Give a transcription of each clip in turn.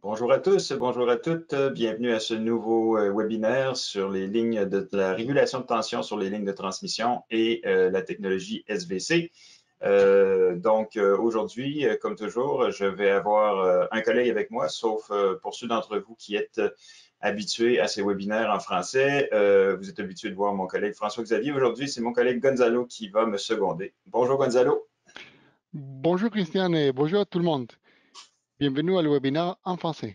Bonjour à tous, bonjour à toutes. Bienvenue à ce nouveau webinaire sur les lignes de la régulation de tension sur les lignes de transmission et la technologie SVC. Aujourd'hui, comme toujours, je vais avoir un collègue avec moi, sauf pour ceux d'entre vous qui êtes habitués à ces webinaires en français. Vous êtes habitués de voir mon collègue François-Xavier. Aujourd'hui, c'est mon collègue Gonzalo qui va me seconder. Bonjour Gonzalo. Bonjour Christian et bonjour à tout le monde. Bienvenue au webinaire en français.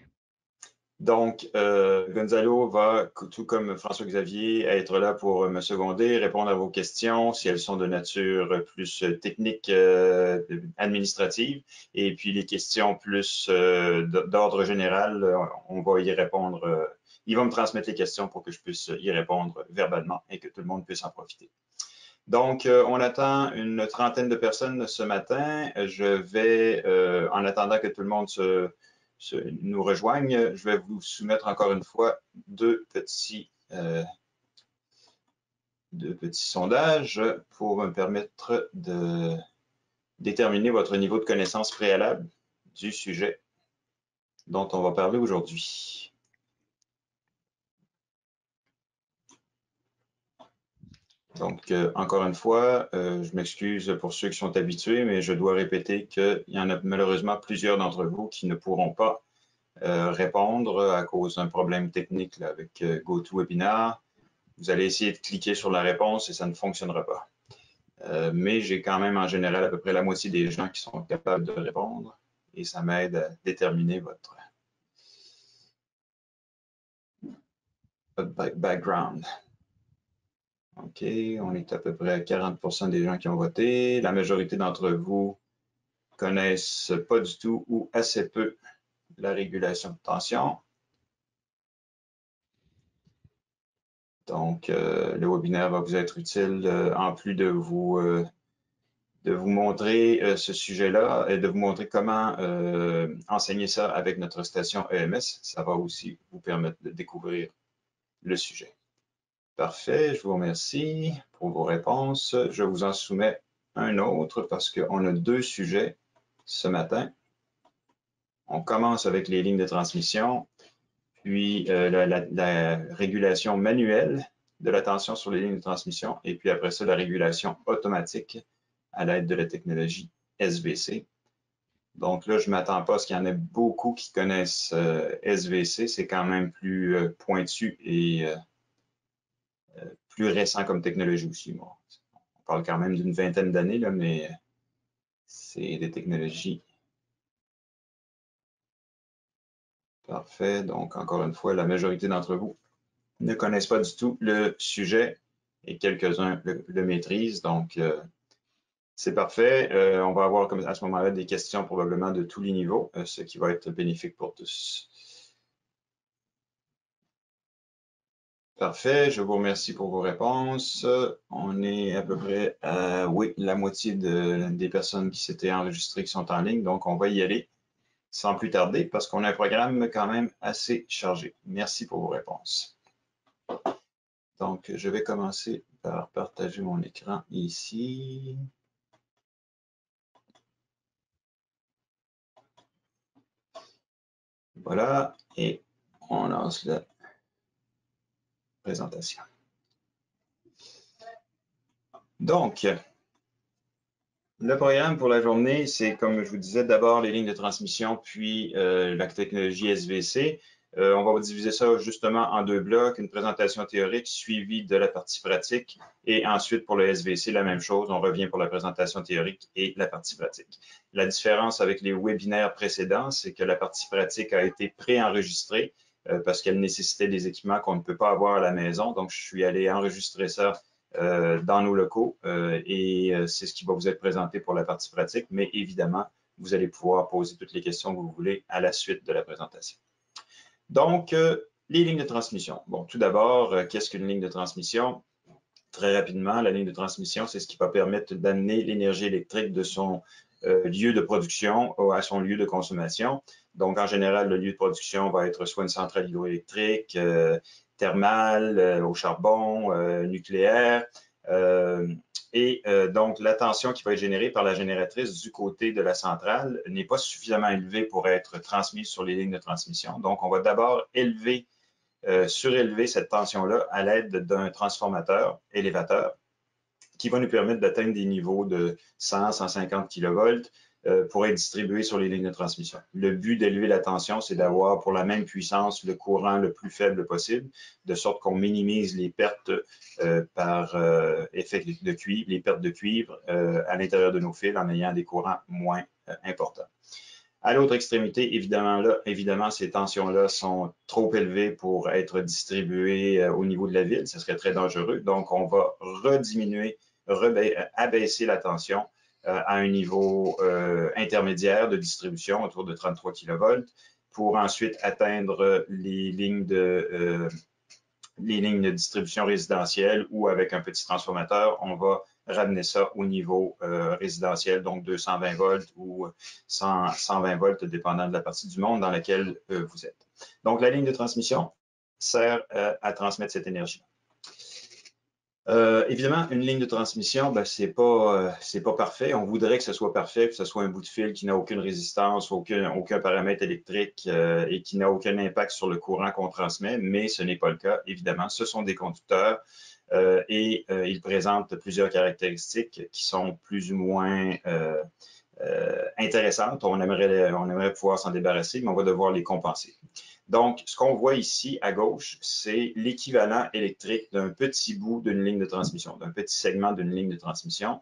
Donc, Gonzalo va, tout comme François-Xavier, être là pour me seconder, répondre à vos questions si elles sont de nature plus technique, administrative. Et puis les questions plus d'ordre général, on va y répondre. Il va me transmettre les questions pour que je puisse y répondre verbalement et que tout le monde puisse en profiter. Donc, on attend une trentaine de personnes ce matin. Je vais, en attendant que tout le monde nous rejoigne, je vais vous soumettre encore une fois deux petits sondages pour me permettre de déterminer votre niveau de connaissance préalable du sujet dont on va parler aujourd'hui. Donc, encore une fois, je m'excuse pour ceux qui sont habitués, mais je dois répéter qu'il y en a malheureusement plusieurs d'entre vous qui ne pourront pas répondre à cause d'un problème technique là, avec GoToWebinar. Vous allez essayer de cliquer sur la réponse et ça ne fonctionnera pas. Mais j'ai quand même en général à peu près la moitié des gens qui sont capables de répondre et ça m'aide à déterminer votre background. OK, on est à peu près à 40% des gens qui ont voté. La majorité d'entre vous connaissent pas du tout ou assez peu la régulation de tension. Donc, le webinaire va vous être utile en plus de vous montrer ce sujet-là et de vous montrer comment enseigner ça avec notre station EMS. Ça va aussi vous permettre de découvrir le sujet. Parfait, je vous remercie pour vos réponses. Je vous en soumets un autre parce qu'on a deux sujets ce matin. On commence avec les lignes de transmission, puis la régulation manuelle de la tension sur les lignes de transmission, et puis après ça, la régulation automatique à l'aide de la technologie SVC. Donc là, je ne m'attends pas à ce qu'il y en ait beaucoup qui connaissent SVC. C'est quand même plus pointu et plus récent comme technologie aussi. Bon, on parle quand même d'une vingtaine d'années, mais c'est des technologies. Parfait. Donc, encore une fois, la majorité d'entre vous ne connaissent pas du tout le sujet et quelques-uns le maîtrisent. Donc, c'est parfait. On va avoir à ce moment-là des questions probablement de tous les niveaux, ce qui va être bénéfique pour tous. Parfait, je vous remercie pour vos réponses. On est à peu près à, oui, la moitié des personnes qui s'étaient enregistrées qui sont en ligne, donc on va y aller sans plus tarder parce qu'on a un programme quand même assez chargé. Merci pour vos réponses. Donc, je vais commencer par partager mon écran ici. Voilà, et on lance la présentation. Donc, le programme pour la journée, c'est comme je vous disais, d'abord les lignes de transmission, puis la technologie SVC. On va diviser ça justement en deux blocs, une présentation théorique suivie de la partie pratique et ensuite pour le SVC, la même chose, on revient pour la présentation théorique et la partie pratique. La différence avec les webinaires précédents, c'est que la partie pratique a été préenregistrée parce qu'elle nécessitait des équipements qu'on ne peut pas avoir à la maison, donc je suis allé enregistrer ça dans nos locaux et c'est ce qui va vous être présenté pour la partie pratique, mais évidemment, vous allez pouvoir poser toutes les questions que vous voulez à la suite de la présentation. Donc, les lignes de transmission. Bon, tout d'abord, qu'est-ce qu'une ligne de transmission? Très rapidement, la ligne de transmission, c'est ce qui va permettre d'amener l'énergie électrique de son lieu de production à son lieu de consommation. Donc, en général, le lieu de production va être soit une centrale hydroélectrique, thermale, au charbon, nucléaire, Et donc, la tension qui va être générée par la génératrice du côté de la centrale n'est pas suffisamment élevée pour être transmise sur les lignes de transmission. Donc, on va d'abord surélever cette tension-là à l'aide d'un transformateur élévateur qui va nous permettre d'atteindre des niveaux de 100-150 kV pour être distribué sur les lignes de transmission. Le but d'élever la tension, c'est d'avoir pour la même puissance le courant le plus faible possible, de sorte qu'on minimise les pertes par effet de cuivre, les pertes de cuivre à l'intérieur de nos fils en ayant des courants moins importants. À l'autre extrémité, évidemment, ces tensions-là sont trop élevées pour être distribuées au niveau de la ville. Ce serait très dangereux. Donc, on va abaisser la tension à un niveau intermédiaire de distribution autour de 33 kV pour ensuite atteindre les lignes de distribution résidentielle ou avec un petit transformateur, on va ramener ça au niveau résidentiel, donc 220 volts ou 120 volts, dépendant de la partie du monde dans laquelle vous êtes. Donc, la ligne de transmission sert à transmettre cette énergie. Évidemment, une ligne de transmission, ben, c'est pas parfait. On voudrait que ce soit parfait, que ce soit un bout de fil qui n'a aucune résistance, aucun paramètre électrique et qui n'a aucun impact sur le courant qu'on transmet, mais ce n'est pas le cas. Évidemment, ce sont des conducteurs et ils présentent plusieurs caractéristiques qui sont plus ou moins intéressantes. On aimerait pouvoir s'en débarrasser, mais on va devoir les compenser. Donc, ce qu'on voit ici à gauche, c'est l'équivalent électrique d'un petit bout d'une ligne de transmission, d'un petit segment d'une ligne de transmission.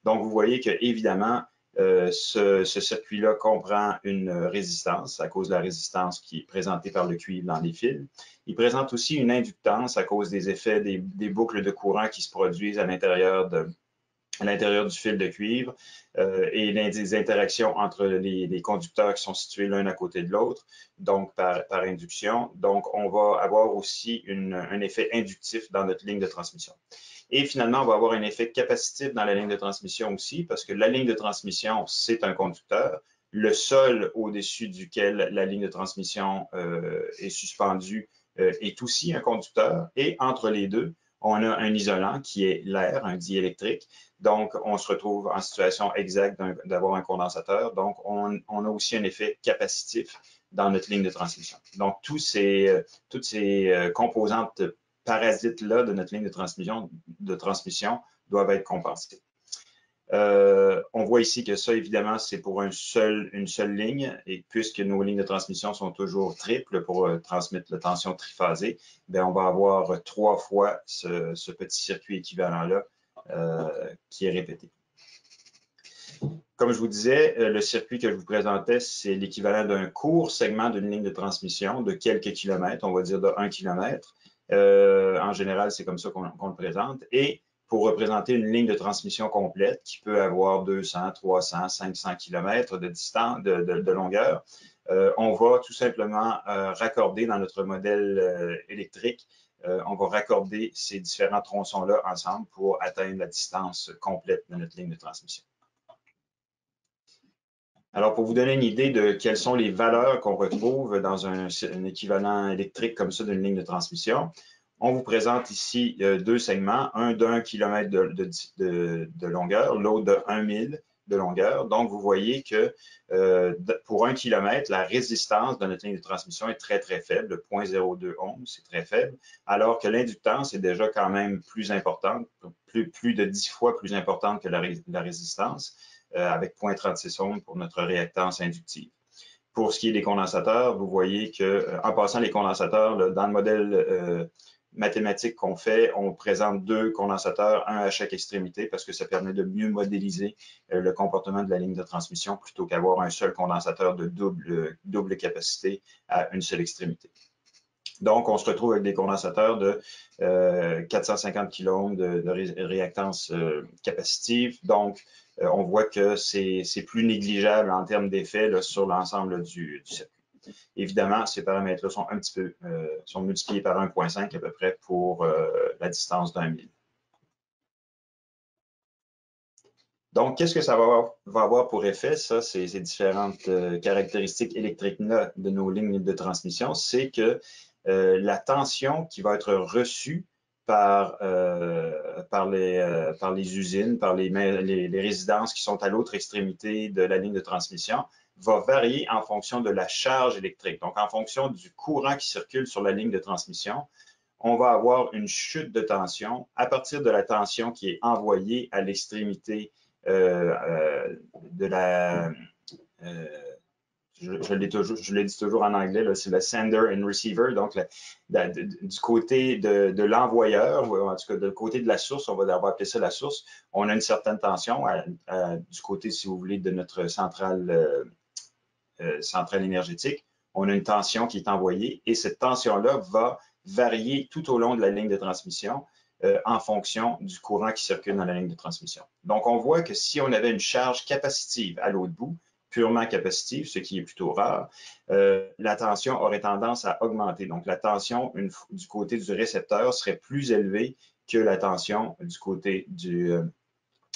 Donc, vous voyez que évidemment, ce circuit-là comprend une résistance à cause de la résistance qui est présentée par le cuivre dans les fils. Il présente aussi une inductance à cause des effets des boucles de courant qui se produisent à l'intérieur du fil de cuivre et les interactions entre les conducteurs qui sont situés l'un à côté de l'autre, donc par induction. Donc, on va avoir aussi un effet inductif dans notre ligne de transmission. Et finalement, on va avoir un effet capacitif dans la ligne de transmission aussi, parce que la ligne de transmission, c'est un conducteur. Le sol au-dessus duquel la ligne de transmission est suspendue est aussi un conducteur. Et entre les deux, on a un isolant qui est l'air, un diélectrique. Donc, on se retrouve en situation exacte d'avoir un condensateur. Donc, on a aussi un effet capacitif dans notre ligne de transmission. Donc, toutes ces composantes parasites-là de notre ligne de transmission doivent être compensées. On voit ici que ça, évidemment, c'est pour une seule ligne, et puisque nos lignes de transmission sont toujours triples pour transmettre la tension triphasée, bien, on va avoir 3 fois ce petit circuit équivalent-là qui est répété. Comme je vous disais, le circuit que je vous présentais, c'est l'équivalent d'un court segment d'une ligne de transmission de quelques kilomètres, on va dire de 1 kilomètre. En général, c'est comme ça qu'on le présente. Et pour représenter une ligne de transmission complète qui peut avoir 200, 300, 500 km de distance, de longueur, on va tout simplement raccorder dans notre modèle électrique, on va raccorder ces différents tronçons-là ensemble pour atteindre la distance complète de notre ligne de transmission. Alors, pour vous donner une idée de quelles sont les valeurs qu'on retrouve dans un équivalent électrique comme ça d'une ligne de transmission, on vous présente ici 2 segments, un d'1 km de longueur, l'autre de 1000 de longueur. Donc, vous voyez que pour 1 km, la résistance de notre ligne de transmission est très, très faible, 0,02 ohms, c'est très faible, alors que l'inductance est déjà quand même plus importante, plus de 10 fois plus importante que la résistance, avec 0,36 ohms pour notre réactance inductive. Pour ce qui est des condensateurs, vous voyez que, en passant les condensateurs, là, dans le modèle mathématique qu'on fait, on présente 2 condensateurs, un à chaque extrémité, parce que ça permet de mieux modéliser le comportement de la ligne de transmission plutôt qu'avoir un seul condensateur de double capacité à une seule extrémité. Donc, on se retrouve avec des condensateurs de 450 kΩ de réactance capacitive. Donc, on voit que c'est plus négligeable en termes d'effet sur l'ensemble du circuit. Évidemment, ces paramètres-là sont un petit peu sont multipliés par 1,5 à peu près pour la distance d'1 000. Donc, qu'est-ce que ça va avoir pour effet, ça, ces différentes caractéristiques électriques-là de nos lignes de transmission? C'est que la tension qui va être reçue par les usines, par les résidences qui sont à l'autre extrémité de la ligne de transmission, va varier en fonction de la charge électrique. Donc, en fonction du courant qui circule sur la ligne de transmission, on va avoir une chute de tension à partir de la tension qui est envoyée à l'extrémité de la... je l'ai dit toujours en anglais, c'est le sender and receiver, donc du côté de l'envoyeur, ou en tout cas du côté de la source, on va d'abord appeler ça la source, on a une certaine tension du côté, si vous voulez, de notre centrale énergétique. On a une tension qui est envoyée et cette tension-là va varier tout au long de la ligne de transmission en fonction du courant qui circule dans la ligne de transmission. Donc, on voit que si on avait une charge capacitive à l'autre bout, purement capacitive, ce qui est plutôt rare, la tension aurait tendance à augmenter. Donc, la tension du côté du récepteur serait plus élevée que la tension du côté de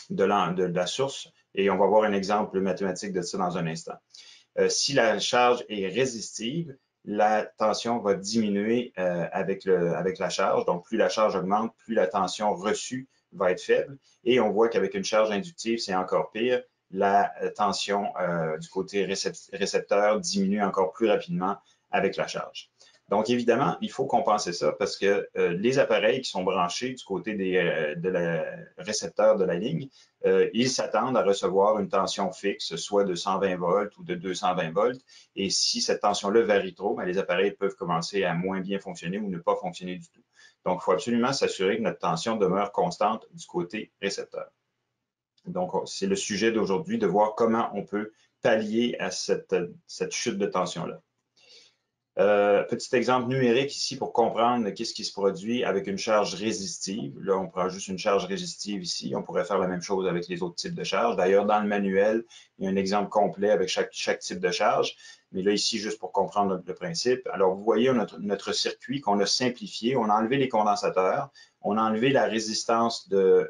la source. Et on va voir un exemple mathématique de ça dans un instant. Si la charge est résistive, la tension va diminuer avec la charge. Donc, plus la charge augmente, plus la tension reçue va être faible. Et on voit qu'avec une charge inductive, c'est encore pire. La tension du côté récepteur diminue encore plus rapidement avec la charge. Donc, évidemment, il faut compenser ça parce que les appareils qui sont branchés du côté de la récepteur de la ligne, ils s'attendent à recevoir une tension fixe, soit de 120 volts ou de 220 volts. Et si cette tension-là varie trop, les appareils peuvent commencer à moins bien fonctionner ou ne pas fonctionner du tout. Donc, il faut absolument s'assurer que notre tension demeure constante du côté récepteur. Donc, c'est le sujet d'aujourd'hui, de voir comment on peut pallier à cette chute de tension-là. Petit exemple numérique ici pour comprendre qu'est-ce qui se produit avec une charge résistive. Là, on prend juste une charge résistive ici. On pourrait faire la même chose avec les autres types de charges. D'ailleurs, dans le manuel, il y a un exemple complet avec chaque type de charge. Mais là, ici, juste pour comprendre le principe. Alors, vous voyez notre circuit qu'on a simplifié. On a enlevé les condensateurs. On a enlevé la résistance de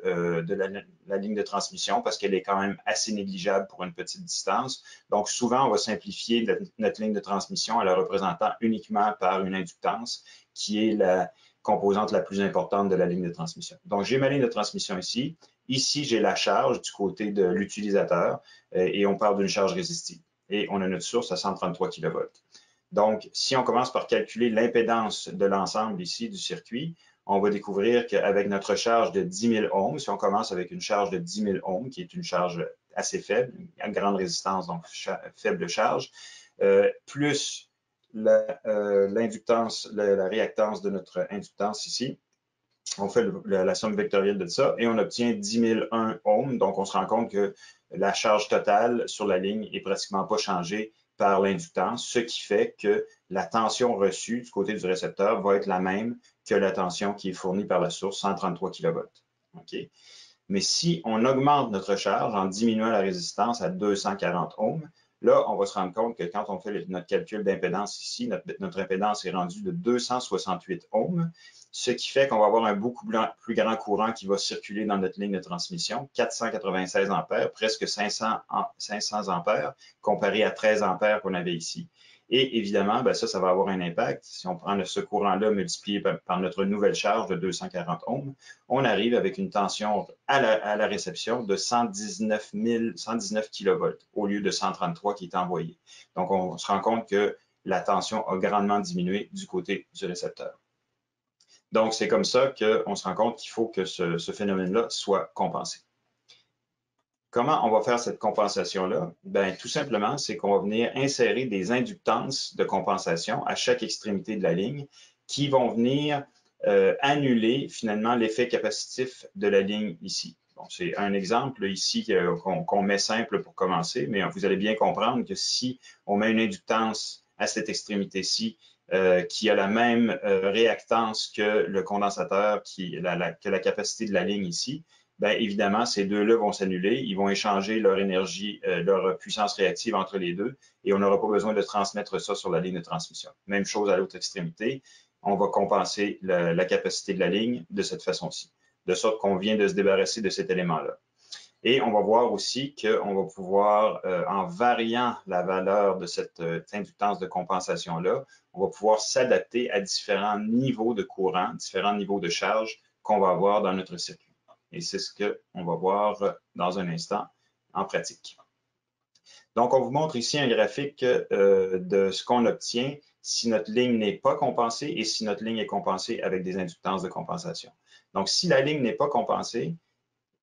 la ligne de transmission parce qu'elle est quand même assez négligeable pour une petite distance. Donc, souvent, on va simplifier notre ligne de transmission en la représentant uniquement par une inductance qui est la composante la plus importante de la ligne de transmission. Donc, j'ai ma ligne de transmission ici. Ici, j'ai la charge du côté de l'utilisateur et on parle d'une charge résistive. Et on a notre source à 133 kV. Donc, si on commence par calculer l'impédance de l'ensemble ici du circuit, on va découvrir qu'avec notre charge de 10 000 ohms, si on commence avec une charge de 10 000 ohms, qui est une charge assez faible, une grande résistance, donc faible charge, plus l'inductance, la réactance de notre inductance ici, on fait la somme vectorielle de ça et on obtient 10 001 ohms. Donc, on se rend compte que la charge totale sur la ligne est pratiquement pas changée par l'inductance, ce qui fait que la tension reçue du côté du récepteur va être la même que la tension qui est fournie par la source, 133 kV. Okay? Mais si on augmente notre charge en diminuant la résistance à 240 ohms, là, on va se rendre compte que quand on fait notre calcul d'impédance ici, notre impédance est rendue de 268 ohms, ce qui fait qu'on va avoir un beaucoup plus grand courant qui va circuler dans notre ligne de transmission, 496 ampères, presque 500 ampères, comparé à 13 ampères qu'on avait ici. Et évidemment, ça va avoir un impact. Si on prend ce courant-là multiplié par notre nouvelle charge de 240 ohms, on arrive avec une tension à la réception de 119 kV au lieu de 133 qui est envoyé. Donc, on se rend compte que la tension a grandement diminué du côté du récepteur. Donc, c'est comme ça qu'on se rend compte qu'il faut que ce phénomène-là soit compensé. Comment on va faire cette compensation-là? Bien, tout simplement, c'est qu'on va venir insérer des inductances de compensation à chaque extrémité de la ligne qui vont venir annuler finalement l'effet capacitif de la ligne ici. Bon, c'est un exemple ici qu'on met simple pour commencer, mais vous allez bien comprendre que si on met une inductance à cette extrémité-ci qui a la même réactance que le condensateur, que la capacité de la ligne ici, bien évidemment, ces deux-là vont s'annuler. Ils vont échanger leur énergie, leur puissance réactive entre les deux et on n'aura pas besoin de transmettre ça sur la ligne de transmission. Même chose à l'autre extrémité. On va compenser la capacité de la ligne de cette façon-ci, de sorte qu'on vient de se débarrasser de cet élément-là. Et on va voir aussi qu'on va pouvoir, en variant la valeur de cette inductance de compensation-là, on va pouvoir s'adapter à différents niveaux de courant, différents niveaux de charge qu'on va avoir dans notre circuit. Et c'est ce qu'on va voir dans un instant en pratique. Donc, on vous montre ici un graphique de ce qu'on obtient si notre ligne n'est pas compensée et si notre ligne est compensée avec des inductances de compensation. Donc, si la ligne n'est pas compensée,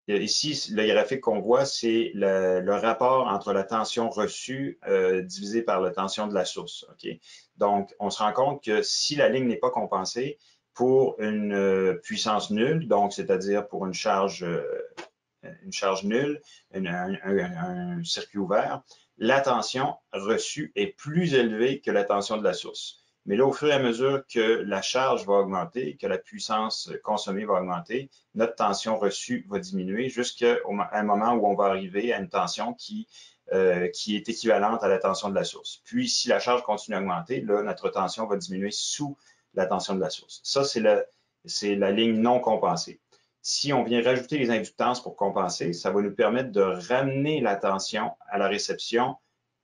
ici, le graphique qu'on voit, c'est le rapport entre la tension reçue divisé par la tension de la source. Okay? Donc, on se rend compte que si la ligne n'est pas compensée pour une puissance nulle, donc c'est-à-dire pour une charge nulle, un circuit ouvert, la tension reçue est plus élevée que la tension de la source. Mais là, au fur et à mesure que la charge va augmenter, que la puissance consommée va augmenter, notre tension reçue va diminuer jusqu'à un moment où on va arriver à une tension qui est équivalente à la tension de la source. Puis, si la charge continue à augmenter, là, notre tension va diminuer sous la tension de la source. Ça, c'est la ligne non compensée. Si on vient rajouter les inductances pour compenser, ça va nous permettre de ramener la tension à la réception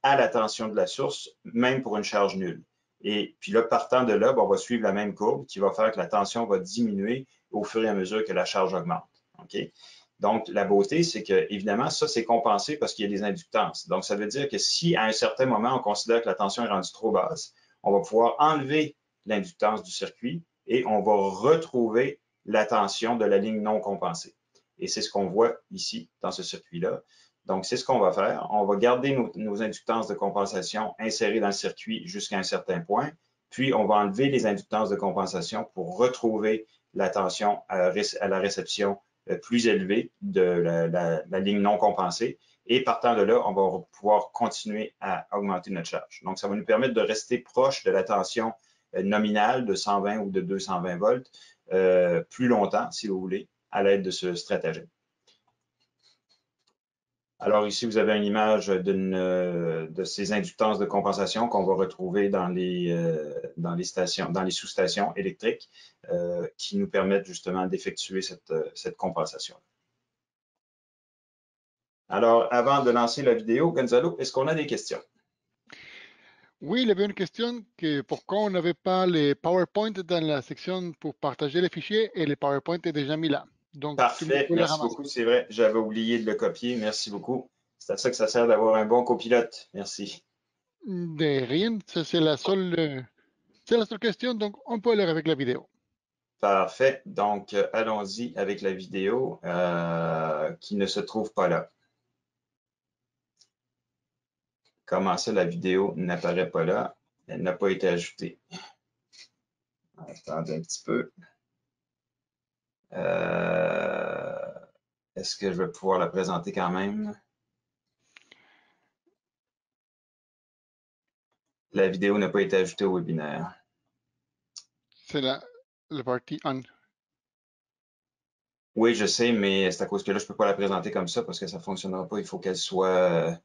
à la tension de la source, même pour une charge nulle. Et puis là, partant de là, on va suivre la même courbe qui va faire que la tension va diminuer au fur et à mesure que la charge augmente. Okay? Donc, la beauté, c'est que, évidemment, ça, c'est compensé parce qu'il y a des inductances. Donc, ça veut dire que si, à un certain moment, on considère que la tension est rendue trop basse, on va pouvoir enlever l'inductance du circuit et on va retrouver la tension de la ligne non compensée. Et c'est ce qu'on voit ici, dans ce circuit-là. Donc, c'est ce qu'on va faire. On va garder nos inductances de compensation insérées dans le circuit jusqu'à un certain point. Puis, on va enlever les inductances de compensation pour retrouver la tension à la réception plus élevée de la ligne non compensée. Et partant de là, on va pouvoir continuer à augmenter notre charge. Donc, ça va nous permettre de rester proche de la tension nominale de 120 ou de 220 volts plus longtemps, si vous voulez, à l'aide de ce stratagème. Alors ici, vous avez une image de ces inductances de compensation qu'on va retrouver dans les sous-stations électriques qui nous permettent justement d'effectuer cette compensation. Alors, avant de lancer la vidéo, Gonzalo, est-ce qu'on a des questions? Oui, il y avait une question que pourquoi on n'avait pas les PowerPoint dans la section pour partager les fichiers et les PowerPoint est déjà mis là. Donc, tout le monde Parfait, peut les merci ramasser. beaucoup, c'est vrai, j'avais oublié de le copier, merci beaucoup. C'est à ça que ça sert d'avoir un bon copilote, merci. De rien, c'est la seule question, donc on peut aller avec la vidéo. Parfait, donc allons-y avec la vidéo qui ne se trouve pas là. Comment ça, la vidéo n'apparaît pas là? Elle n'a pas été ajoutée. Attendez un petit peu. Est-ce que je vais pouvoir la présenter quand même? La vidéo n'a pas été ajoutée au webinaire. C'est la partie on. Oui, je sais, mais c'est à cause que là, je ne peux pas la présenter comme ça parce que ça ne fonctionnera pas. Il faut qu'elle soit,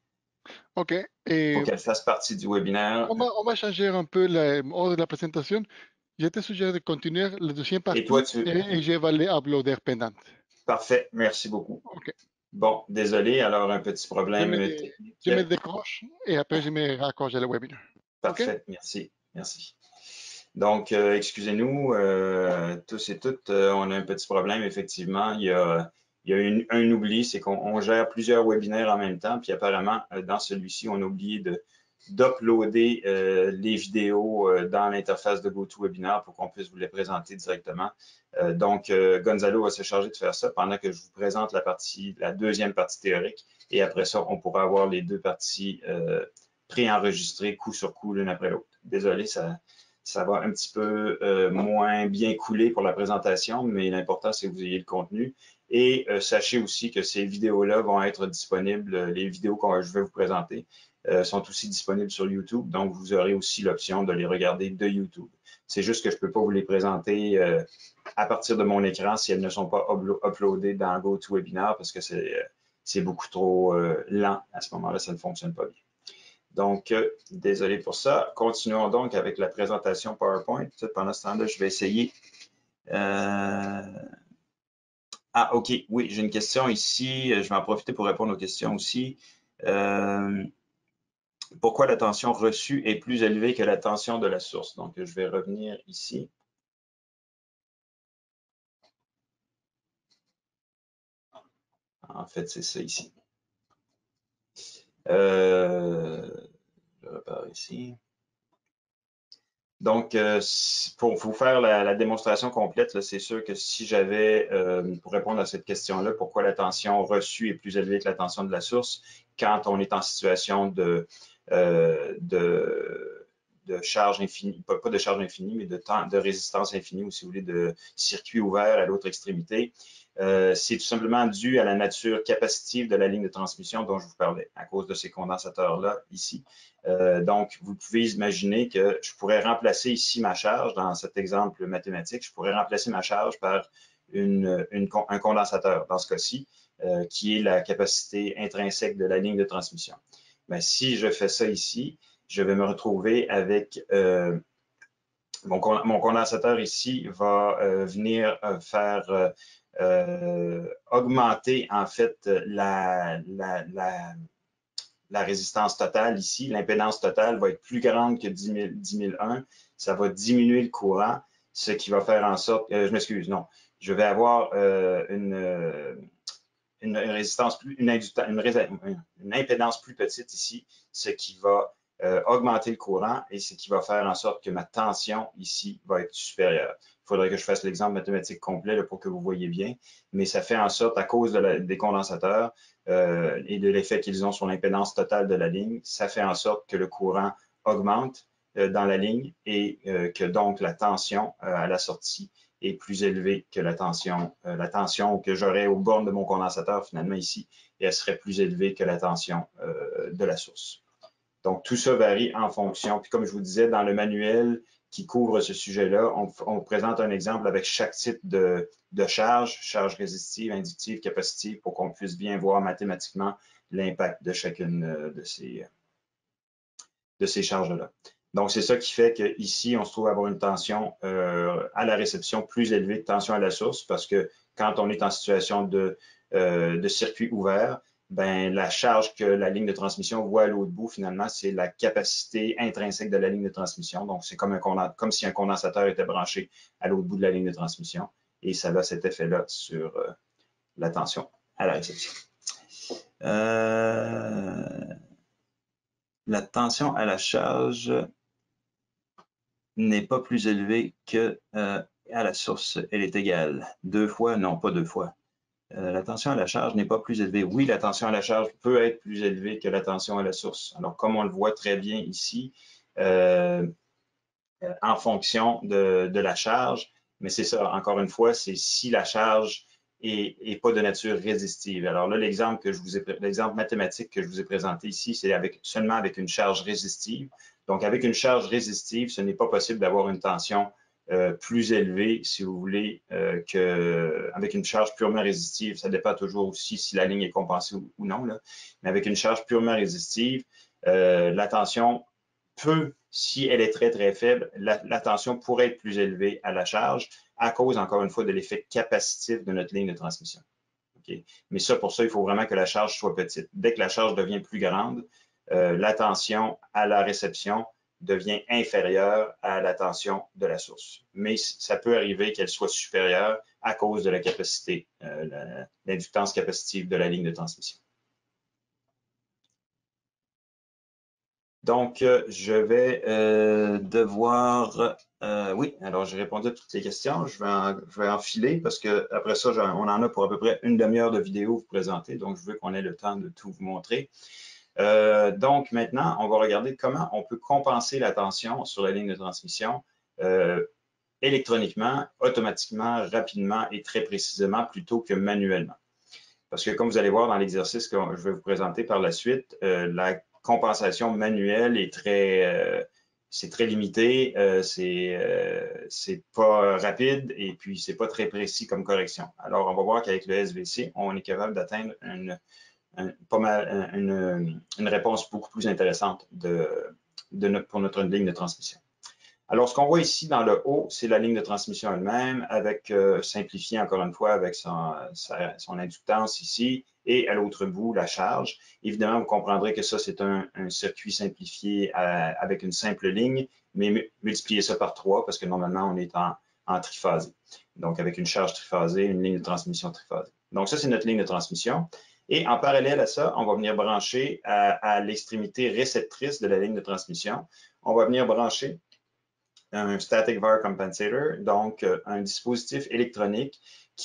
OK. faut Et qu'elle fasse partie du webinaire. on va changer un peu l'ordre de la présentation. Je te suggère de continuer la deuxième Et toi, partie et je vais les uploader pendant. parfait, merci beaucoup. OK. Bon, désolé, alors un petit problème Je technique. me décroche et après je me raccroche à le webinaire. OK? Parfait, merci, merci. Donc, excusez-nous, tous et toutes, on a un petit problème, effectivement. Il y a un oubli, c'est qu'on gère plusieurs webinaires en même temps, puis apparemment, dans celui-ci, on a oublié d'uploader les vidéos dans l'interface de GoToWebinar pour qu'on puisse vous les présenter directement. Donc, Gonzalo va se charger de faire ça pendant que je vous présente la deuxième partie théorique, et après ça, on pourra avoir les deux parties préenregistrées coup sur coup l'une après l'autre. Désolé, ça va un petit peu moins bien couler pour la présentation, mais l'important, c'est que vous ayez le contenu. Et sachez aussi que ces vidéos-là vont être disponibles, les vidéos que je vais vous présenter sont aussi disponibles sur YouTube, donc vous aurez aussi l'option de les regarder de YouTube. C'est juste que je ne peux pas vous les présenter à partir de mon écran si elles ne sont pas uploadées dans GoToWebinar parce que c'est beaucoup trop lent. À ce moment-là, ça ne fonctionne pas bien. Donc, désolé pour ça. Continuons donc avec la présentation PowerPoint. Pendant ce temps-là, je vais essayer. Ah, OK. Oui, j'ai une question ici. Je vais en profiter pour répondre aux questions aussi. Pourquoi la tension reçue est plus élevée que la tension de la source? Donc, je vais revenir ici. En fait, c'est ça ici. Je repars ici. Donc, pour vous faire la démonstration complète, c'est sûr que si j'avais, pour répondre à cette question-là, pourquoi la tension reçue est plus élevée que la tension de la source quand on est en situation de charge infinie, pas de charge infinie, mais de résistance infinie, ou si vous voulez, de circuit ouvert à l'autre extrémité, c'est tout simplement dû à la nature capacitive de la ligne de transmission dont je vous parlais, à cause de ces condensateurs-là ici. Donc, vous pouvez imaginer que je pourrais remplacer ici ma charge, dans cet exemple mathématique, je pourrais remplacer ma charge par un condensateur, dans ce cas-ci, qui est la capacité intrinsèque de la ligne de transmission. Mais si je fais ça ici, je vais me retrouver avec mon condensateur ici va venir faire augmenter en fait la résistance totale ici. L'impédance totale va être plus grande que 10,001. Ça va diminuer le courant, ce qui va faire en sorte, je m'excuse, non, je vais avoir une résistance une impédance plus petite ici, ce qui va augmenter le courant et ce qui va faire en sorte que ma tension ici va être supérieure. Il faudrait que je fasse l'exemple mathématique complet là, pour que vous voyez bien, mais ça fait en sorte, à cause des condensateurs et de l'effet qu'ils ont sur l'impédance totale de la ligne, ça fait en sorte que le courant augmente dans la ligne et que donc la tension à la sortie est plus élevée que la tension que j'aurais aux bornes de mon condensateur finalement ici, et elle serait plus élevée que la tension de la source. Donc, tout ça varie en fonction. Puis comme je vous disais, dans le manuel qui couvre ce sujet-là, on présente un exemple avec chaque type de charge résistive, inductive, capacitive, pour qu'on puisse bien voir mathématiquement l'impact de chacune de ces charges-là. Donc, c'est ça qui fait qu'ici, on se trouve à avoir une tension à la réception plus élevée que tension à la source, parce que quand on est en situation de circuit ouvert, ben, la charge que la ligne de transmission voit à l'autre bout, finalement, c'est la capacité intrinsèque de la ligne de transmission. Donc, c'est comme si un condensateur était branché à l'autre bout de la ligne de transmission. Et ça a cet effet-là sur la tension à la réception. La tension à la charge n'est pas plus élevée que à la source. Elle est égale. 2 fois? Non, pas 2 fois. La tension à la charge n'est pas plus élevée. Oui, la tension à la charge peut être plus élevée que la tension à la source. Alors, comme on le voit très bien ici, en fonction de la charge, mais c'est ça, encore une fois, c'est si la charge est pas de nature résistive. Alors là, l'exemple mathématique que je vous ai présenté ici, c'est seulement avec une charge résistive. Donc, avec une charge résistive, ce n'est pas possible d'avoir une tension plus élevée, si vous voulez, qu'avec une charge purement résistive. Ça dépend toujours aussi si la ligne est compensée ou non, là. Mais avec une charge purement résistive, la tension peut, si elle est très, très faible, la tension pourrait être plus élevée à la charge à cause, encore une fois, de l'effet capacitif de notre ligne de transmission. Okay? Mais ça, pour ça, il faut vraiment que la charge soit petite. Dès que la charge devient plus grande, la tension à la réception devient inférieure à la tension de la source. Mais ça peut arriver qu'elle soit supérieure à cause de la capacité, l'inductance capacitive de la ligne de transmission. Donc, je vais devoir... oui, alors j'ai répondu à toutes les questions. Je vais enfiler parce que après ça, on en a pour à peu près une demi-heure de vidéo à vous présenter. Donc, je veux qu'on ait le temps de tout vous montrer. Donc, maintenant, on va regarder comment on peut compenser la tension sur la ligne de transmission électroniquement, automatiquement, rapidement et très précisément plutôt que manuellement. Parce que comme vous allez voir dans l'exercice que je vais vous présenter par la suite, la compensation manuelle est c'est très limité, c'est pas rapide et puis c'est pas très précis comme correction. Alors, on va voir qu'avec le SVC, on est capable d'atteindre une réponse beaucoup plus intéressante pour notre ligne de transmission. Alors, ce qu'on voit ici dans le haut, c'est la ligne de transmission elle-même, avec simplifié encore une fois avec son inductance ici, et à l'autre bout, la charge. Évidemment, vous comprendrez que ça, c'est un circuit simplifié avec une simple ligne, mais multipliez ça par 3 parce que normalement, on est en triphasé. Donc, avec une charge triphasée, une ligne de transmission triphasée. Donc, ça, c'est notre ligne de transmission. Et en parallèle à ça, on va venir brancher à l'extrémité réceptrice de la ligne de transmission, on va venir brancher un static var compensator, donc un dispositif électronique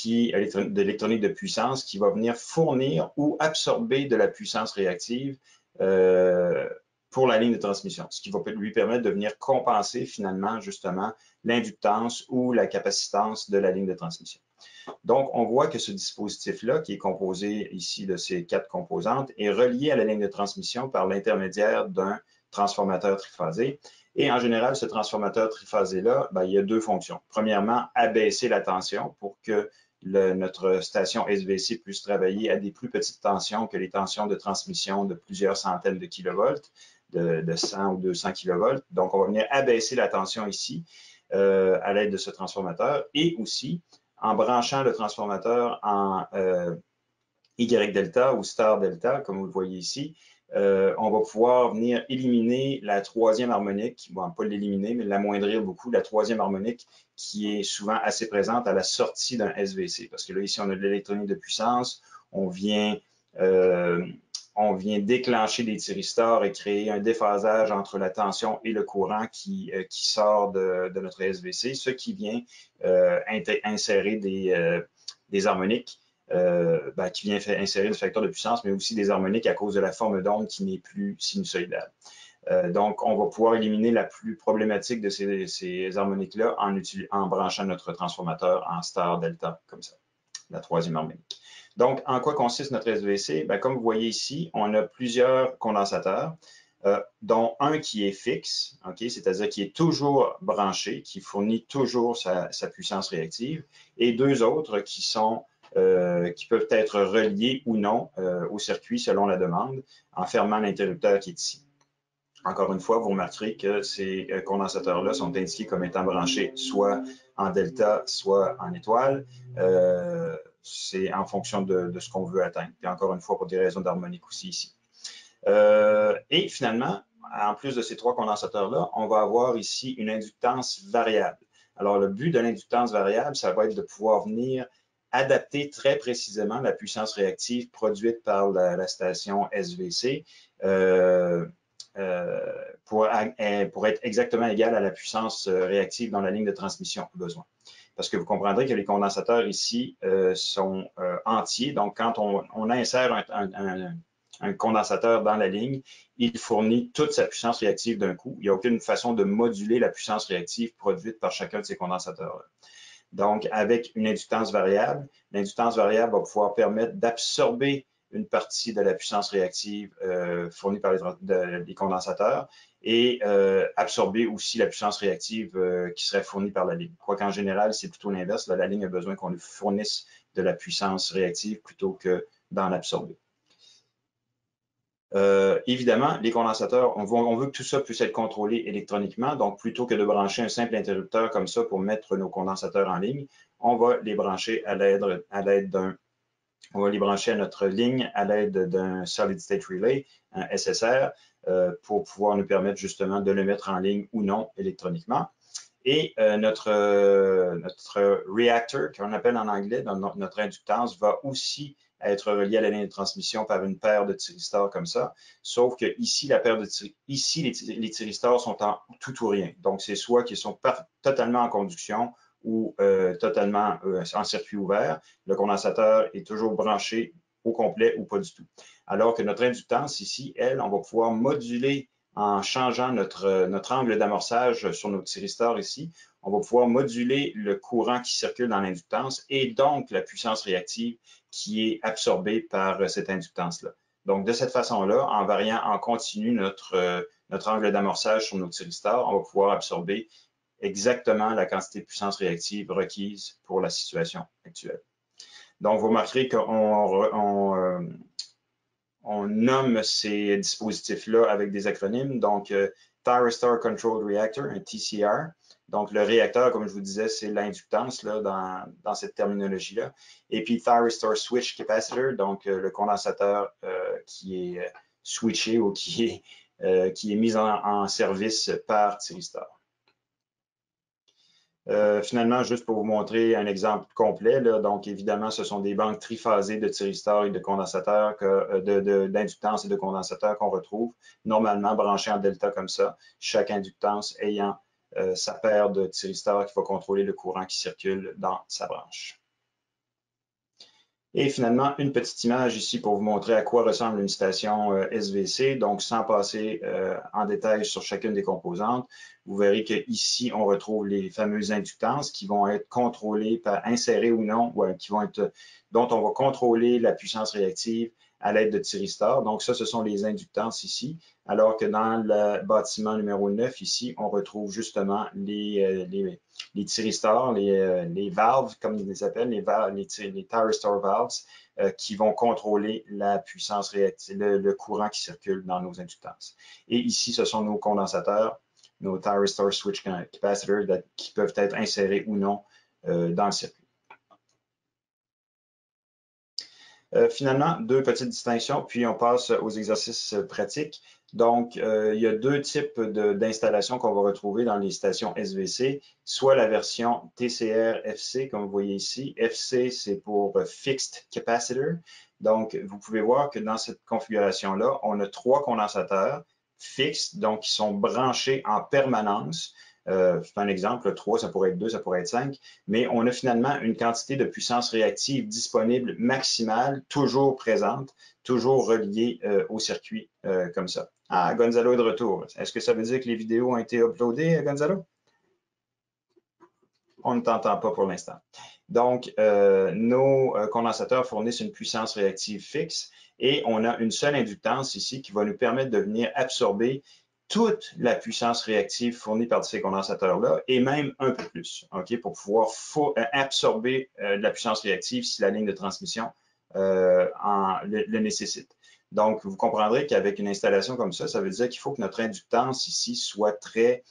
de l'électronique de puissance qui va venir fournir ou absorber de la puissance réactive pour la ligne de transmission, ce qui va lui permettre de venir compenser finalement justement l'inductance ou la capacitance de la ligne de transmission. Donc, on voit que ce dispositif-là, qui est composé ici de ces 4 composantes, est relié à la ligne de transmission par l'intermédiaire d'un transformateur triphasé. Et en général, ce transformateur triphasé-là, il y a 2 fonctions. Premièrement, abaisser la tension pour que notre station SVC puisse travailler à des plus petites tensions que les tensions de transmission de plusieurs centaines de kilovolts, de 100 ou 200 kilovolts. Donc, on va venir abaisser la tension ici à l'aide de ce transformateur et aussi en branchant le transformateur en Y-delta ou star delta, comme vous le voyez ici, on va pouvoir venir éliminer la troisième harmonique, bon, pas l'éliminer, mais l'amoindrir beaucoup, la troisième harmonique qui est souvent assez présente à la sortie d'un SVC. Parce que là, ici, on a de l'électronique de puissance, on vient déclencher des thyristors et créer un déphasage entre la tension et le courant qui sort de notre SVC, ce qui vient insérer des harmoniques, qui vient insérer des facteurs de puissance, mais aussi des harmoniques à cause de la forme d'onde qui n'est plus sinusoïdale. Donc, on va pouvoir éliminer la plus problématique de ces harmoniques-là en branchant notre transformateur en star delta, comme ça, la troisième harmonique. Donc, en quoi consiste notre SVC? Comme vous voyez ici, on a plusieurs condensateurs, dont un qui est fixe, c'est-à-dire qui est toujours branché, qui fournit toujours sa puissance réactive, et 2 autres qui peuvent être reliés ou non au circuit selon la demande, en fermant l'interrupteur qui est ici. Encore une fois, vous remarquerez que ces condensateurs-là sont indiqués comme étant branchés soit en delta, soit en étoile. C'est en fonction de ce qu'on veut atteindre. Puis encore une fois, pour des raisons d'harmonique aussi ici. Et finalement, en plus de ces 3 condensateurs-là, on va avoir ici une inductance variable. Alors, le but de l'inductance variable, ça va être de pouvoir venir adapter très précisément la puissance réactive produite par la station SVC pour être exactement égale à la puissance réactive dans la ligne de transmission au besoin. Parce que vous comprendrez que les condensateurs ici sont entiers. Donc, quand on insère un condensateur dans la ligne, il fournit toute sa puissance réactive d'un coup. Il n'y a aucune façon de moduler la puissance réactive produite par chacun de ces condensateurs-là. Donc, avec une inductance variable, l'inductance variable va pouvoir permettre d'absorber une partie de la puissance réactive fournie par les condensateurs et absorber aussi la puissance réactive qui serait fournie par la ligne. Quoiqu'en général, c'est plutôt l'inverse. La ligne a besoin qu'on lui fournisse de la puissance réactive plutôt que d'en absorber. Évidemment, les condensateurs, on veut que tout ça puisse être contrôlé électroniquement. Donc, plutôt que de brancher un simple interrupteur comme ça pour mettre nos condensateurs en ligne, on va les brancher à l'aide d'un on va les brancher à notre ligne à l'aide d'un Solid State Relay, un SSR, pour pouvoir nous permettre justement de le mettre en ligne ou non électroniquement. Et notre reactor, qu'on appelle en anglais, notre inductance, va aussi être relié à la ligne de transmission par une paire de thyristors comme ça. Sauf que ici, les thyristors sont en tout ou rien. Donc, c'est soit qu'ils sont totalement en conduction ou totalement en circuit ouvert. Le condensateur est toujours branché au complet ou pas du tout. Alors que notre inductance ici, elle, on va pouvoir moduler en changeant notre angle d'amorçage sur nos thyristors ici. On va pouvoir moduler le courant qui circule dans l'inductance et donc la puissance réactive qui est absorbée par cette inductance-là. Donc, de cette façon-là, en variant en continu notre angle d'amorçage sur nos thyristors, on va pouvoir absorber exactement la quantité de puissance réactive requise pour la situation actuelle. Donc, vous remarquerez qu'on nomme ces dispositifs-là avec des acronymes. Donc, Thyristor Controlled Reactor, un TCR. Donc, le réacteur, comme je vous disais, c'est l'inductance dans cette terminologie-là. Et puis, Thyristor Switch Capacitor, donc le condensateur qui est switché ou qui est mis en service par thyristor. Finalement, juste pour vous montrer un exemple complet, là, donc évidemment, ce sont des banques triphasées de thyristors et de condensateurs, d'inductance et de condensateurs qu'on retrouve normalement branchés en delta comme ça, chaque inductance ayant sa paire de thyristors qui va contrôler le courant qui circule dans sa branche. Et finalement, une petite image ici pour vous montrer à quoi ressemble une station SVC, donc sans passer en détail sur chacune des composantes. Vous verrez qu'ici, on retrouve les fameuses inductances qui vont être contrôlées, insérées ou non, dont on va contrôler la puissance réactive à l'aide de thyristors. Donc ça, ce sont les inductances ici, alors que dans le bâtiment numéro 9, ici, on retrouve justement les thyristors, les valves, comme ils les appellent, les thyristor valves, qui vont contrôler la puissance réactive, le courant qui circule dans nos inductances. Et ici, ce sont nos condensateurs, nos thyristor switch capacitors qui peuvent être insérés ou non dans le circuit. Finalement, deux petites distinctions, puis on passe aux exercices pratiques. Donc, il y a deux types d'installations qu'on va retrouver dans les stations SVC, soit la version TCR-FC, comme vous voyez ici. FC, c'est pour Fixed Capacitor. Donc, vous pouvez voir que dans cette configuration-là, on a 3 condensateurs fixes, donc qui sont branchés en permanence. C'est un exemple, 3, ça pourrait être 2, ça pourrait être 5, mais on a finalement une quantité de puissance réactive disponible maximale, toujours présente, toujours reliée au circuit comme ça. Ah, Gonzalo est de retour. Est-ce que ça veut dire que les vidéos ont été uploadées, Gonzalo? On ne t'entend pas pour l'instant. Donc, nos condensateurs fournissent une puissance réactive fixe et on a une seule inductance ici qui va nous permettre de venir absorber toute la puissance réactive fournie par ces condensateurs-là et même un peu plus, OK, pour pouvoir absorber de la puissance réactive si la ligne de transmission le nécessite. Donc, vous comprendrez qu'avec une installation comme ça veut dire qu'il faut que notre inductance ici soit très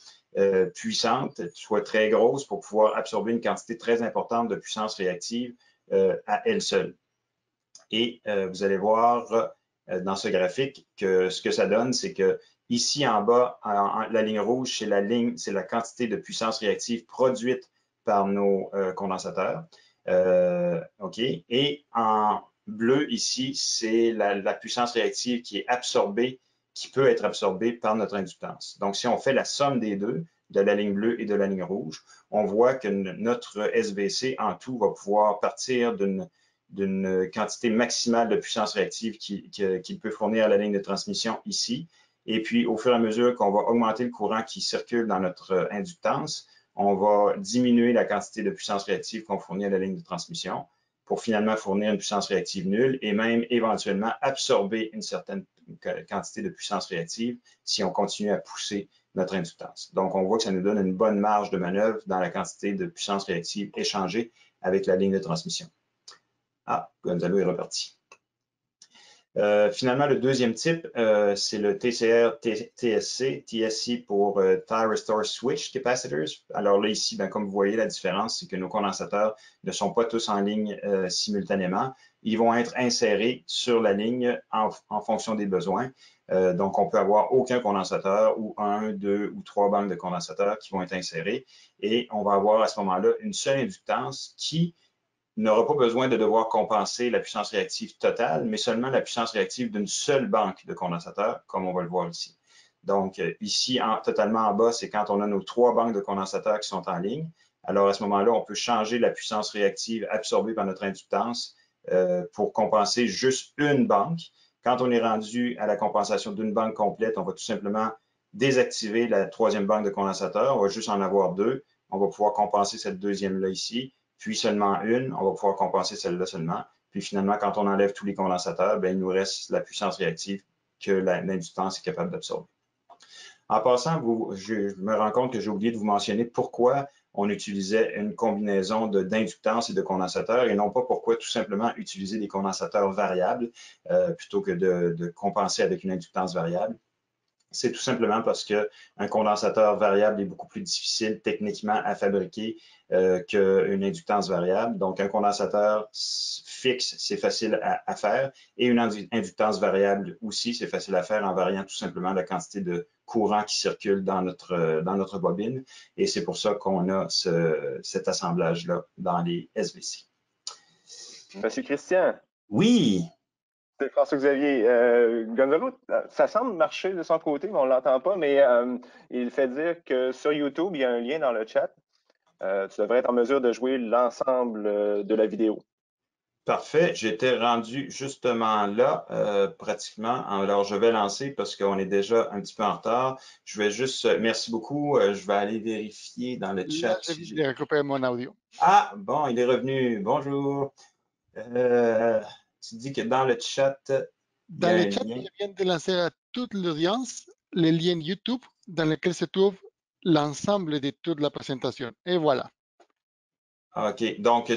puissante, soit très grosse pour pouvoir absorber une quantité très importante de puissance réactive à elle seule. Et vous allez voir dans ce graphique que ce que ça donne, c'est que ici en bas, la ligne rouge, c'est la quantité de puissance réactive produite par nos condensateurs. OK. Et en bleu ici, c'est la puissance réactive qui est absorbée, qui peut être absorbée par notre inductance. Donc, si on fait la somme des deux, de la ligne bleue et de la ligne rouge, on voit que notre SVC en tout va pouvoir partir d'une quantité maximale de puissance réactive qu'il peut fournir à la ligne de transmission ici. Et puis, au fur et à mesure qu'on va augmenter le courant qui circule dans notre inductance, on va diminuer la quantité de puissance réactive qu'on fournit à la ligne de transmission pour finalement fournir une puissance réactive nulle et même éventuellement absorber une certaine quantité de puissance réactive si on continue à pousser notre inductance. Donc, on voit que ça nous donne une bonne marge de manœuvre dans la quantité de puissance réactive échangée avec la ligne de transmission. Ah, Gonzalo est reparti. Finalement, le deuxième type, c'est le TCR-TSC, TSC pour Thyristor Switch Capacitors. Alors là, ici, comme vous voyez, la différence, c'est que nos condensateurs ne sont pas tous en ligne simultanément. Ils vont être insérés sur la ligne en fonction des besoins. Donc, on peut avoir aucun condensateur ou 1, 2 ou 3 banques de condensateurs qui vont être insérés. Et on va avoir à ce moment-là une seule inductance qui n'aura pas besoin de devoir compenser la puissance réactive totale, mais seulement la puissance réactive d'une seule banque de condensateurs, comme on va le voir ici. Donc, ici, totalement en bas, c'est quand on a nos 3 banques de condensateurs qui sont en ligne. Alors, à ce moment-là, on peut changer la puissance réactive absorbée par notre inductance pour compenser juste une banque. Quand on est rendu à la compensation d'une banque complète, on va tout simplement désactiver la 3e banque de condensateurs. On va juste en avoir 2. On va pouvoir compenser cette deuxième-là ici, puis seulement une. On va pouvoir compenser celle-là seulement. Puis finalement, quand on enlève tous les condensateurs, il nous reste la puissance réactive que l'inductance est capable d'absorber. En passant, je me rends compte que j'ai oublié de vous mentionner pourquoi on utilisait une combinaison d'inductance et de condensateurs et non pas pourquoi tout simplement utiliser des condensateurs variables plutôt que de compenser avec une inductance variable. C'est tout simplement parce qu'un condensateur variable est beaucoup plus difficile techniquement à fabriquer qu'une inductance variable. Donc, un condensateur fixe, c'est facile à faire, et une inductance variable aussi, c'est facile à faire en variant tout simplement la quantité de courant qui circule dans notre bobine. Et c'est pour ça qu'on a cet assemblage-là dans les SVC. Monsieur Christian. Oui. C'est François-Xavier. Gonzalo, ça semble marcher de son côté, mais on ne l'entend pas, mais il fait dire que sur YouTube, il y a un lien dans le chat. Tu devrais être en mesure de jouer l'ensemble de la vidéo. Parfait. J'étais rendu justement là, pratiquement. Alors, je vais lancer parce qu'on est déjà un petit peu en retard. Je vais juste, merci beaucoup. Je vais aller vérifier dans le chat. Là, je viens de récupérer mon audio. Ah, bon, il est revenu. Bonjour. Tu dis que dans le chat, il y a Dans le un chat, lien. je viens de lancer à toute l'audience le lien YouTube dans lequel se trouve l'ensemble de toute la présentation. Et voilà. OK. Donc,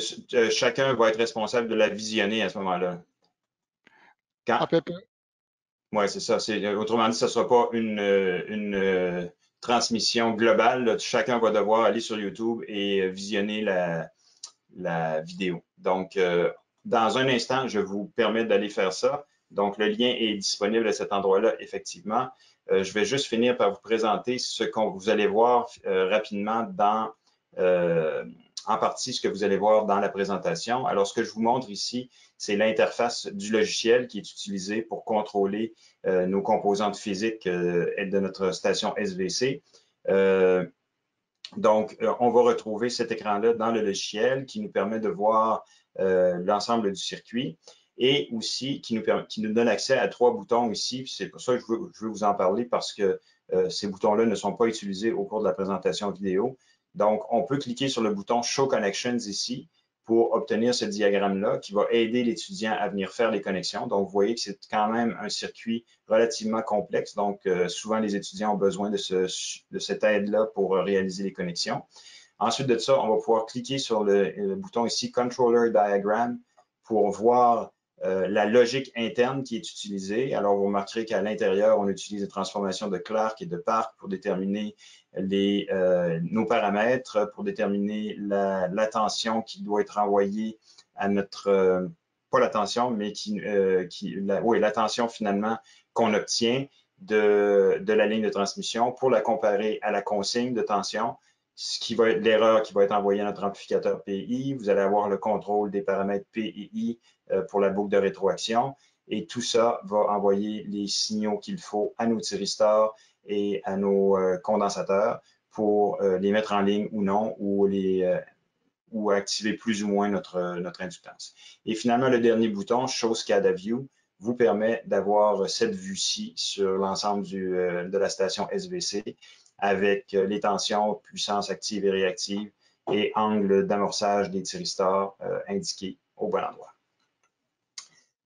chacun va être responsable de la visionner à ce moment-là. À peu près. Oui, c'est ça. Autrement dit, ce ne sera pas une transmission globale, là. Chacun va devoir aller sur YouTube et visionner la vidéo. Donc, dans un instant, je vous permets d'aller faire ça. Donc, le lien est disponible à cet endroit-là, effectivement. Je vais juste finir par vous présenter ce qu'on vous allez voir rapidement en partie ce que vous allez voir dans la présentation. Alors, ce que je vous montre ici, c'est l'interface du logiciel qui est utilisé pour contrôler nos composantes physiques de notre station SVC. Donc, on va retrouver cet écran-là dans le logiciel qui nous permet de voir l'ensemble du circuit et aussi qui nous donne accès à 3 boutons ici. C'est pour ça que je veux vous en parler parce que ces boutons-là ne sont pas utilisés au cours de la présentation vidéo. Donc, on peut cliquer sur le bouton Show Connections ici pour obtenir ce diagramme-là qui va aider l'étudiant à venir faire les connexions. Donc, vous voyez que c'est quand même un circuit relativement complexe. Donc, souvent, les étudiants ont besoin de cette aide-là pour réaliser les connexions. Ensuite de ça, on va pouvoir cliquer sur le bouton ici, Controller Diagram, pour voir la logique interne qui est utilisée. Alors, vous remarquerez qu'à l'intérieur, on utilise les transformations de Clark et de Park pour déterminer nos paramètres, pour déterminer la tension qui doit être envoyée à notre, pas la tension, mais la tension finalement qu'on obtient de la ligne de transmission pour la comparer à la consigne de tension, ce qui va être l'erreur qui va être envoyée à notre amplificateur PI. Vous allez avoir le contrôle des paramètres P et I pour la boucle de rétroaction. Et tout ça va envoyer les signaux qu'il faut à nos thyristors et à nos condensateurs pour les mettre en ligne ou non, ou activer plus ou moins notre inductance. Et finalement, le dernier bouton, Show SCADA View, vous permet d'avoir cette vue-ci sur l'ensemble de la station SVC avec les tensions, puissance active et réactive et angle d'amorçage des thyristors indiqués au bon endroit.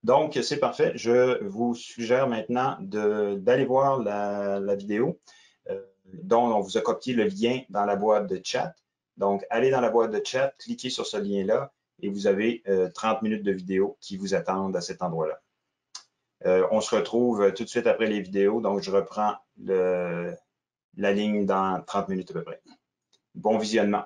Donc, c'est parfait. Je vous suggère maintenant d'aller voir la vidéo dont on vous a copié le lien dans la boîte de chat. Donc, allez dans la boîte de chat, cliquez sur ce lien-là et vous avez 30 minutes de vidéo qui vous attendent à cet endroit-là. On se retrouve tout de suite après les vidéos, donc je reprends la ligne dans 30 minutes à peu près. Bon visionnement.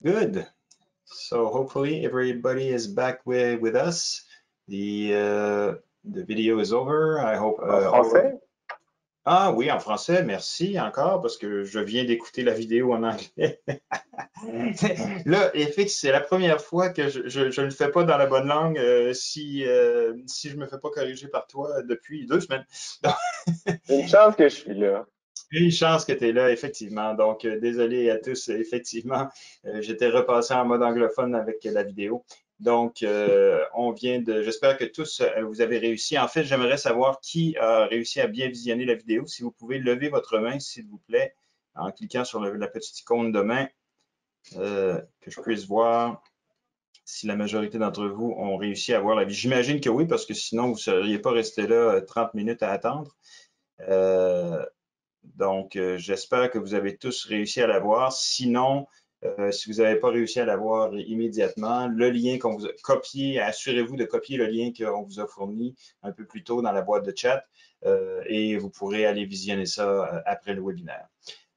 Good. So hopefully everybody is back with us. The video is over. I hope. En français? Ah oui, en français, merci encore parce que je viens d'écouter la vidéo en anglais. Là, FX, c'est la première fois que je ne le fais pas dans la bonne langue si je ne me fais pas corriger par toi depuis 2 semaines. Une chance que je suis là. Une chance que tu es là, effectivement. Donc, désolé à tous, effectivement, j'étais repassé en mode anglophone avec la vidéo. Donc, j'espère que tous, vous avez réussi. En fait, j'aimerais savoir qui a réussi à bien visionner la vidéo. Si vous pouvez lever votre main, s'il vous plaît, en cliquant sur la petite icône de main, que je puisse voir si la majorité d'entre vous ont réussi à voir la vidéo. J'imagine que oui, parce que sinon, vous ne seriez pas resté là 30 minutes à attendre. Donc, j'espère que vous avez tous réussi à la voir. Sinon, si vous n'avez pas réussi à la voir immédiatement, le lien qu'on vous a copié, assurez-vous de copier le lien qu'on vous a fourni un peu plus tôt dans la boîte de chat et vous pourrez aller visionner ça après le webinaire.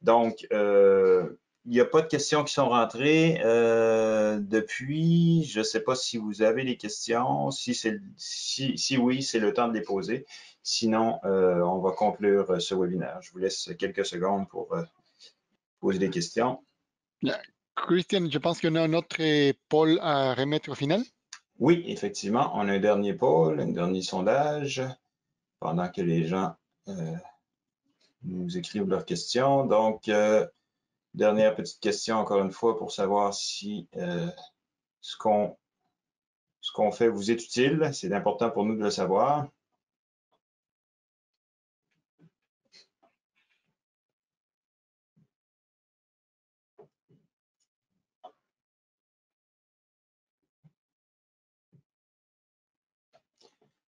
Donc, il n'y a pas de questions qui sont rentrées depuis. Je ne sais pas si vous avez des questions. Si oui, c'est le temps de les poser. Sinon, on va conclure ce webinaire. Je vous laisse quelques secondes pour poser des questions. Christian, je pense qu'on a un autre poll à remettre au final. Oui, effectivement, on a un dernier poll, un dernier sondage, pendant que les gens nous écrivent leurs questions. Donc, dernière petite question, encore une fois, pour savoir si ce qu'on fait vous est utile. C'est important pour nous de le savoir.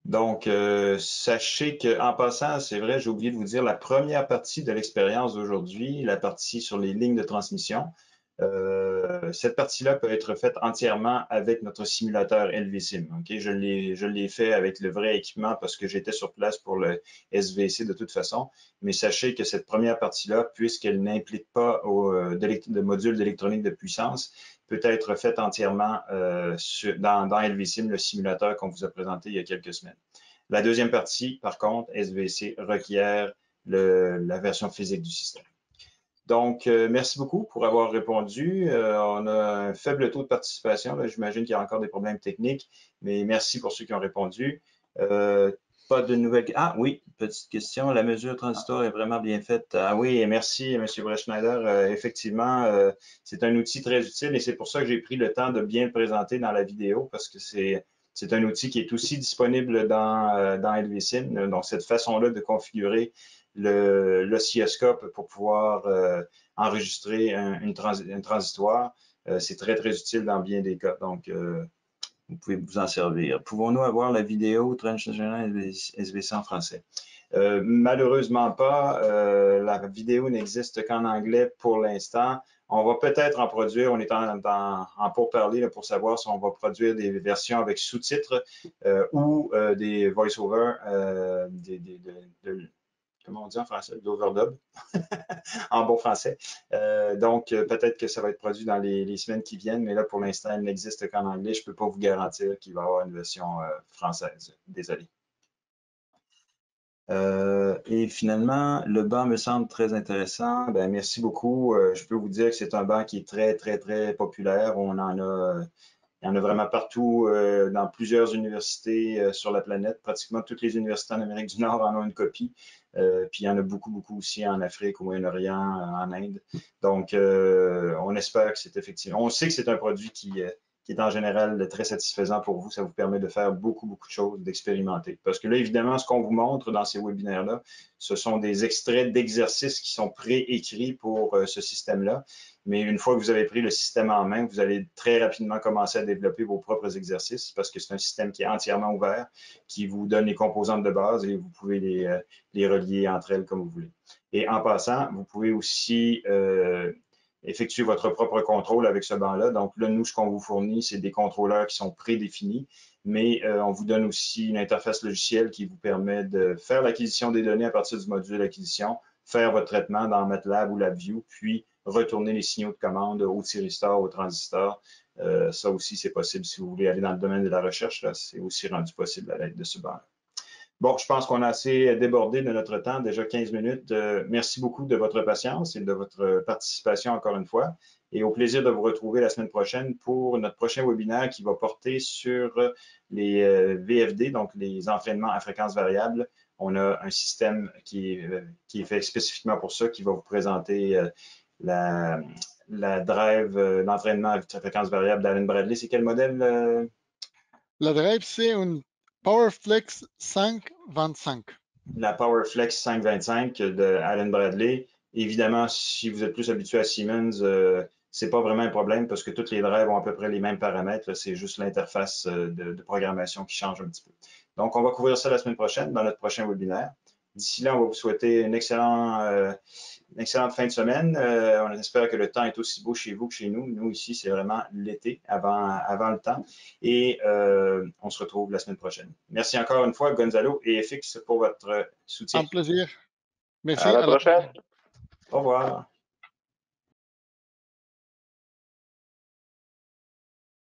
Donc, sachez qu'en passant, c'est vrai, j'ai oublié de vous dire, la première partie de l'expérience d'aujourd'hui, la partie sur les lignes de transmission, cette partie-là peut être faite entièrement avec notre simulateur LVSIM. Okay? Je l'ai fait avec le vrai équipement parce que j'étais sur place pour le SVC de toute façon. Mais sachez que cette première partie-là, puisqu'elle n'implique pas de module d'électronique de puissance, peut être faite entièrement dans LVSIM, le simulateur qu'on vous a présenté il y a quelques semaines. La deuxième partie, par contre, SVC requiert la version physique du système. Donc, merci beaucoup pour avoir répondu. On a un faible taux de participation. J'imagine qu'il y a encore des problèmes techniques, mais merci pour ceux qui ont répondu. Pas de nouvelles. Ah oui, petite question. La mesure transitoire est vraiment bien faite. Ah oui, merci, M. Breschneider. Effectivement, c'est un outil très utile et c'est pour ça que j'ai pris le temps de bien le présenter dans la vidéo parce que c'est un outil qui est aussi disponible dans LVSIM. Donc, cette façon-là de configurer l'oscilloscope pour pouvoir enregistrer un transistor. C'est très, très utile dans bien des cas. Donc, vous pouvez vous en servir. Pouvons-nous avoir la vidéo Transnational SVC en français? Malheureusement pas. La vidéo n'existe qu'en anglais pour l'instant. On va peut-être en produire, on est en pourparlers pour savoir si on va produire des versions avec sous-titres ou des voice-over, comment on dit en français, d'overdub, en bon français. Donc, peut-être que ça va être produit dans les semaines qui viennent, mais là, pour l'instant, il n'existe qu'en anglais. Je ne peux pas vous garantir qu'il va y avoir une version française. Désolé. Et finalement, le banc me semble très intéressant. Ben, merci beaucoup. Je peux vous dire que c'est un banc qui est très, très, très populaire. On en a... Il y en a vraiment partout dans plusieurs universités sur la planète. Pratiquement toutes les universités en Amérique du Nord en ont une copie. Puis il y en a beaucoup, beaucoup aussi en Afrique, au Moyen-Orient, en Inde. Donc, on espère que c'est effectivement... On sait que c'est un produit qui est en général très satisfaisant pour vous. Ça vous permet de faire beaucoup, beaucoup de choses, d'expérimenter. Parce que là, évidemment, ce qu'on vous montre dans ces webinaires-là, ce sont des extraits d'exercices qui sont préécrits pour ce système-là. Mais une fois que vous avez pris le système en main, vous allez très rapidement commencer à développer vos propres exercices parce que c'est un système qui est entièrement ouvert, qui vous donne les composantes de base et vous pouvez les relier entre elles comme vous voulez. Et en passant, vous pouvez aussi effectuer votre propre contrôle avec ce banc-là. Donc là, nous, ce qu'on vous fournit, c'est des contrôleurs qui sont prédéfinis, mais on vous donne aussi une interface logicielle qui vous permet de faire l'acquisition des données à partir du module d'acquisition, faire votre traitement dans MATLAB ou LabVIEW, puis retourner les signaux de commande au thyristor, au transistor. Ça aussi, c'est possible si vous voulez aller dans le domaine de la recherche. C'est aussi rendu possible à l'aide de ce banc. Bon, je pense qu'on a assez débordé de notre temps, déjà 15 minutes. Merci beaucoup de votre patience et de votre participation encore une fois. Et au plaisir de vous retrouver la semaine prochaine pour notre prochain webinaire qui va porter sur les VFD, donc les entraînements à fréquence variable. On a un système qui est fait spécifiquement pour ça, qui va vous présenter la drive, l'entraînement à fréquence variable d'Allen Bradley. C'est quel modèle? La drive, c'est une PowerFlex 525. La PowerFlex 525 de Allen Bradley. Évidemment, si vous êtes plus habitué à Siemens, c'est pas vraiment un problème parce que toutes les drives ont à peu près les mêmes paramètres. C'est juste l'interface de programmation qui change un petit peu. Donc, on va couvrir ça la semaine prochaine dans notre prochain webinaire. D'ici là, on va vous souhaiter une excellente fin de semaine. On espère que le temps est aussi beau chez vous que chez nous. Nous, ici, c'est vraiment l'été avant le temps. Et on se retrouve la semaine prochaine. Merci encore une fois, Gonzalo et FX, pour votre soutien. Un plaisir. Merci. À la prochaine. Au revoir.